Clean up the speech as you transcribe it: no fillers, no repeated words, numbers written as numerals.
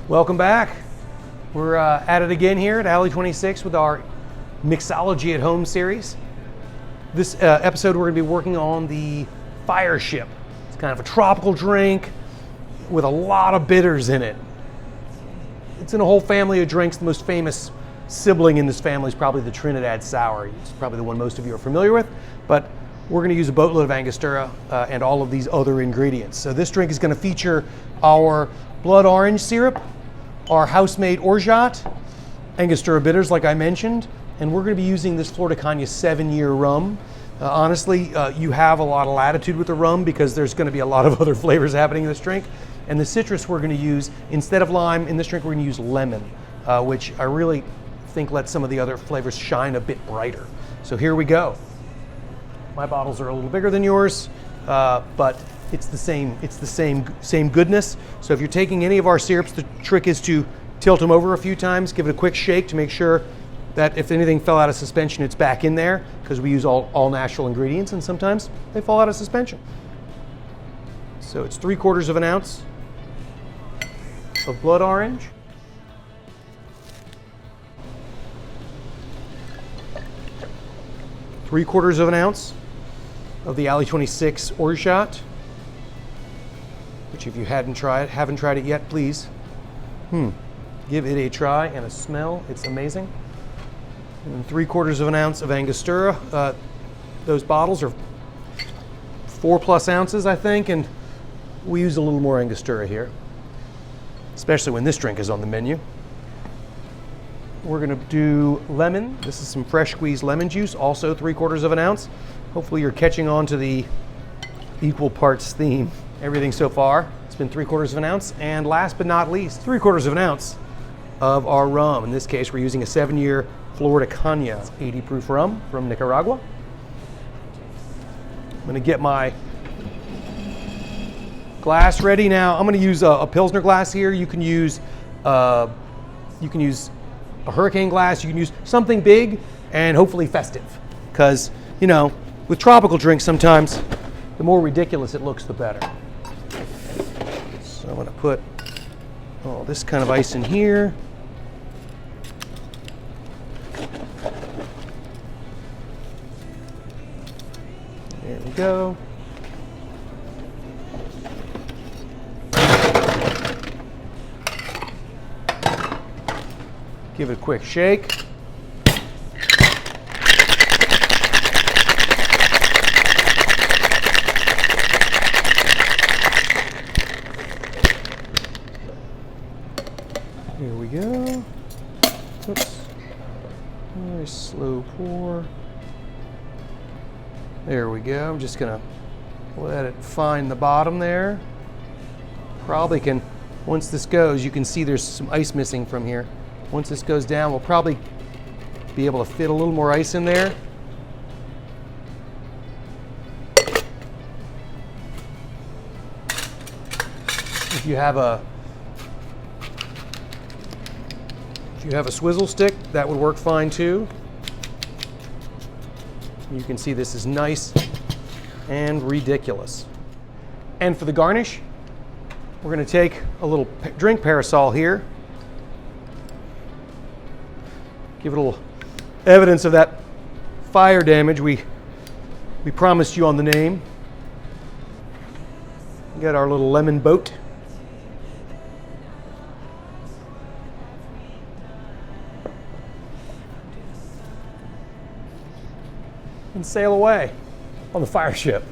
Welcome back. We're at it again here at Alley 26 with our Mixology at Home series. This episode we're going to be working on the Fire Ship. It's kind of a tropical drink with a lot of bitters in it. It's in a whole family of drinks. The most famous sibling in this family is probably the Trinidad Sour. It's probably the one most of you are familiar with, but we're going to use a boatload of Angostura and all of these other ingredients. So this drink is going to feature our blood orange syrup, our house-made Orgeat, Angostura bitters like I mentioned, and we're going to be using this Flor de Caña 7-year rum. Honestly, you have a lot of latitude with the rum because there's going to be a lot of other flavors happening in this drink. And the citrus we're going to use, instead of lime, in this drink we're going to use lemon, which I really think lets some of the other flavors shine a bit brighter. So here we go. My bottles are a little bigger than yours, but it's the same goodness. So if you're taking any of our syrups, the trick is to tilt them over a few times, give it a quick shake to make sure that if anything fell out of suspension, it's back in there, because we use all natural ingredients and sometimes they fall out of suspension. So it's 3/4 of an ounce of blood orange. Three-quarters of an ounce of the Alley 26 Orgeat, which if you haven't tried it yet, please give it a try and a smell. It's amazing. And 3/4 of an ounce of Angostura. Those bottles are 4+ ounces, I think, and we use a little more Angostura here, especially when this drink is on the menu. We're going to do lemon. This is some fresh squeezed lemon juice, also 3/4 of an ounce. Hopefully you're catching on to the equal parts theme. Everything so far, it's been 3/4 of an ounce. And last but not least, 3/4 of an ounce of our rum. In this case, we're using a 7-year Flor de Caña 80 proof rum from Nicaragua. I'm going to get my glass ready now. I'm going to use a pilsner glass here. You can use a hurricane glass. You can use something big and hopefully festive, because you know, with tropical drinks sometimes the more ridiculous it looks, the better. So I'm going to put all this kind of ice in here. There we go. Give it a quick shake. Here we go. Oops. Very slow pour. There we go. I'm just gonna let it find the bottom there. Probably can, once this goes, you can see there's some ice missing from here. Once this goes down, we'll probably be able to fit a little more ice in there. If you have a swizzle stick, that would work fine too. You can see this is nice and ridiculous. And for the garnish, we're going to take a little drink parasol here. Give it a little evidence of that fire damage we promised you on the name. Get our little lemon boat. And sail away on the Fire Ship.